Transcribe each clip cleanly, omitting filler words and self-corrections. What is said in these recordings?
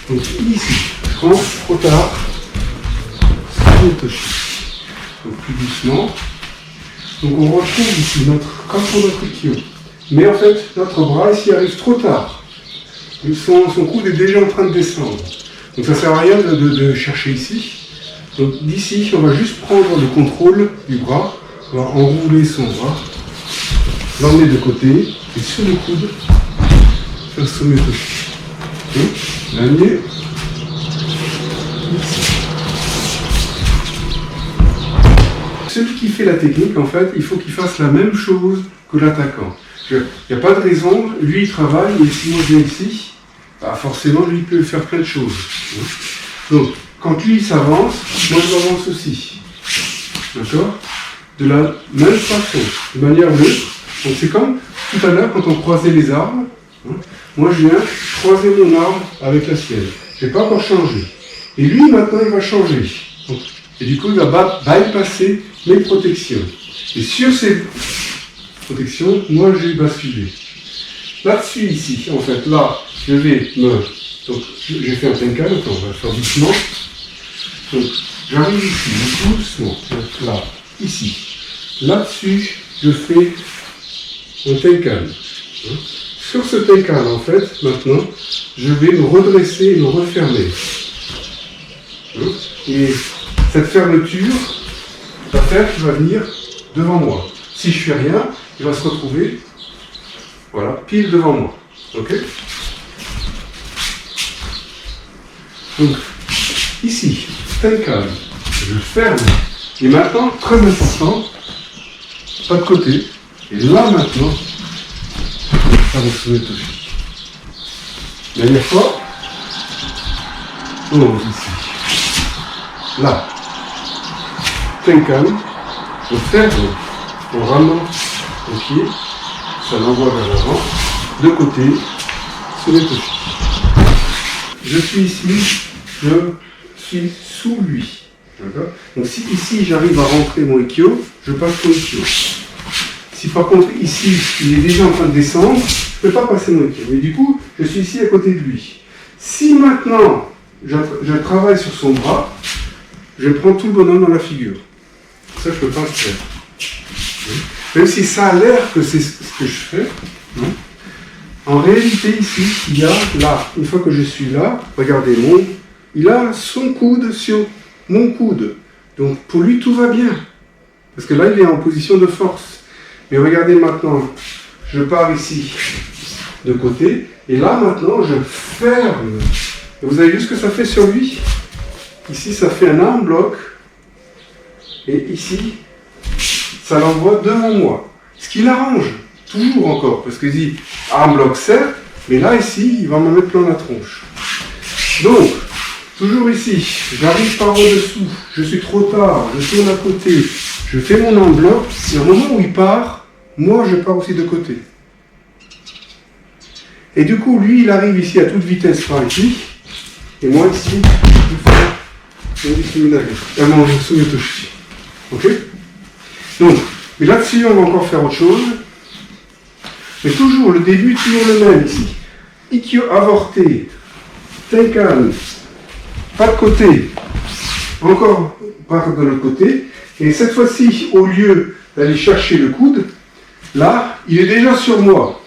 Donc ici, je rentre trop tard. Sumetoshi. Donc plus doucement. Donc on retrouve ici comme pour notre Ikkyo. Mais en fait, notre bras ici arrive trop tard. Son coude est déjà en train de descendre. Donc ça ne sert à rien de chercher ici. Donc d'ici, on va juste prendre le contrôle du bras. On va enrouler son bras. L'emmener de côté. Et sur le coude, faire Sumetoshi. L'amener ici. Celui qui fait la technique, en fait, il faut qu'il fasse la même chose que l'attaquant. Il n'y a pas de raison, lui il travaille, et si moi je viens ici, bah forcément lui il peut faire plein de choses. Donc, quand lui s'avance, moi je m'avance aussi. D'accord? De la même façon, de manière neutre. Donc c'est comme tout à l'heure quand on croisait les arbres. Moi je viens croiser mon arbre avec la sienne. Je n'ai pas encore changé. Et lui maintenant il va changer. Donc, et du coup il va bypasser mes protections. Et sur ces protections, moi j'ai basculé. Là-dessus ici, en fait, là, je vais me... Donc j'ai fait un tenkan, on va faire doucement. Donc j'arrive ici, doucement, donc là, ici. Là-dessus, je fais un tenkan. Sur ce tenkan, en fait, maintenant, je vais me redresser et me refermer. Et cette fermeture va faire qu'il va venir devant moi. Si je fais rien, il va se retrouver, voilà, pile devant moi. Ok? Donc, ici, tenkan, je ferme. Et maintenant, très important, pas de côté. Et là maintenant, ça va se mettre aussi. Dernière fois. On ici. Là. Tenkan. On ferme. On ramène le pied. Ça l'envoie vers l'avant. De côté. Se met aussi. Je suis ici. Je suis sous lui. D'accord? Donc si ici j'arrive à rentrer mon Ikkyo, je passe mon Ikkyo. Si par contre ici il est déjà en train de descendre, je ne peux pas passer mon Ikkyo. Mais du coup, je suis ici à côté de lui. Si maintenant je travaille sur son bras, je prends tout le bonhomme dans la figure. Ça, je ne peux pas le faire. Même si ça a l'air que c'est ce que je fais. En réalité, ici, il y a là, une fois que je suis là, regardez, il a son coude sur mon coude. Donc pour lui, tout va bien. Parce que là, il est en position de force. Mais regardez maintenant, je pars ici de côté, et là maintenant, je ferme. Et vous avez vu ce que ça fait sur lui? Ici, ça fait un arm block, et ici, ça l'envoie devant moi. Ce qui l'arrange, toujours encore, parce que dit arm block certes, mais là, ici, il va m'en mettre plein la tronche. Donc, toujours ici, j'arrive par au-dessous, je suis trop tard, je tourne à côté, je fais mon arm block, et au moment où il part, moi, je pars aussi de côté. Et du coup, lui, il arrive ici à toute vitesse par ici, et moi, ici, je fais mon discriminateur. Mon Sumetoshi. Ok? Donc, mais là-dessus, on va encore faire autre chose. Mais toujours, le début, toujours le même ici. Ikkyo avorté, tenkan, pas de côté, encore par de l'autre côté. Et cette fois-ci, au lieu d'aller chercher le coude, là, il est déjà sur moi.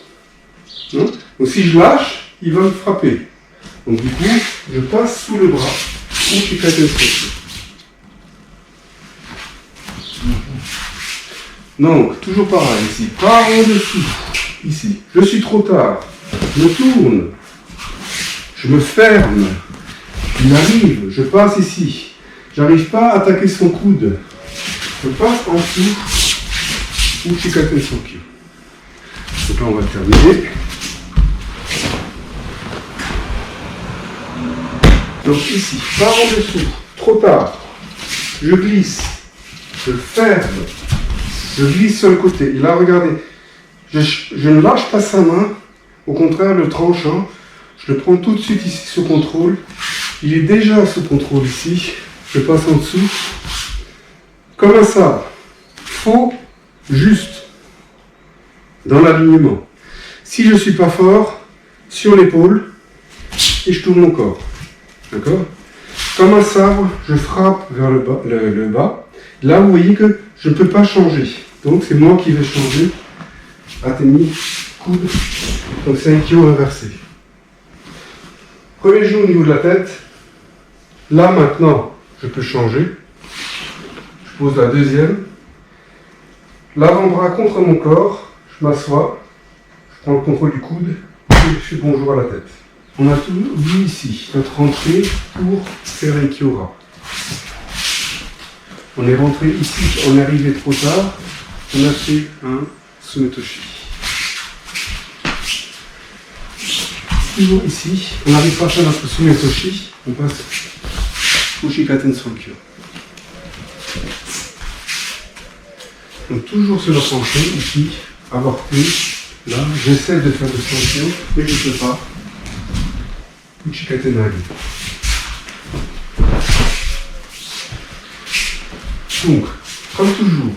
Donc si je lâche, il va me frapper. Donc du coup, je passe sous le bras. Donc, toujours pareil ici. Par en dessous. Ici. Je suis trop tard. Je me tourne. Je me ferme. Il arrive. Je passe ici. J'arrive pas à attaquer son coude. Je passe en dessous. Uchikate Sokyo. Donc là, on va terminer. Donc ici, par en dessous, trop tard, je glisse, je ferme, je glisse sur le côté. Et là, regardez, je ne lâche pas sa main, au contraire, le tranchant, je le prends tout de suite ici sous contrôle. Il est déjà sous contrôle ici, je passe en dessous. Comme un sabre, faux, juste, dans l'alignement. Si je ne suis pas fort, sur l'épaule, et je tourne mon corps. D'accord? Comme un sabre, je frappe vers le bas. Là, vous voyez que je ne peux pas changer. Donc, c'est moi qui vais changer. Atteigner, coude. Donc, c'est un kyo inversé. Premier genou au niveau de la tête. Là, maintenant, je peux changer. Je pose la deuxième. L'avant-bras contre mon corps. Je m'assois. Je prends le contrôle du coude. Et je fais bonjour à la tête. On a tout vu ici, notre rentrée pour faire un Kyora. On est rentré ici, on est arrivé trop tard, on a fait un Sumetoshi. Toujours ici, on n'arrive pas à faire notre Sumetoshi, on passe Ushikaten Sankyo. Donc toujours sur notre rentrée, ici, avorté, là, j'essaie de faire le Sankyo, mais je ne peux pas. Ushikaten Nagi. Donc, comme toujours,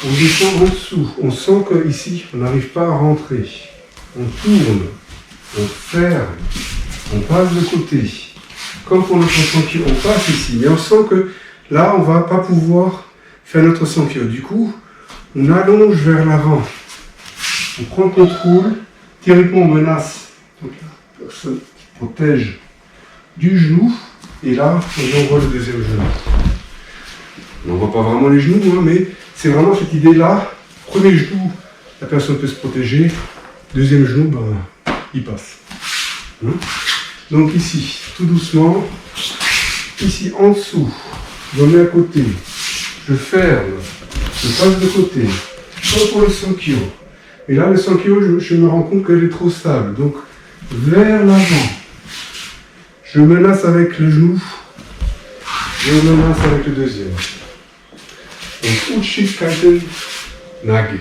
on descend en dessous. On sent qu'ici, on n'arrive pas à rentrer. On tourne, on ferme, on passe de côté. Comme pour notre Sankyo, on passe ici. Mais on sent que là, on ne va pas pouvoir faire notre Sankyo. Du coup, on allonge vers l'avant. On prend le contrôle. Théoriquement, on menace. Donc, la personne protège du genou. Et là, on envoie le deuxième genou. On ne voit pas vraiment les genoux, hein, mais c'est vraiment cette idée-là. Premier genou, la personne peut se protéger. Deuxième genou, ben, il passe. Hein? Donc ici, tout doucement. Ici, en dessous, je mets à côté. Je ferme. Je passe de côté. Comme pour le Sankyo. Et là, le Sankyo, je me rends compte qu'elle est trop stable. Donc, vers l'avant. Je menace avec le genou. Je menace avec le deuxième. Donc, Ushikaten Nagi.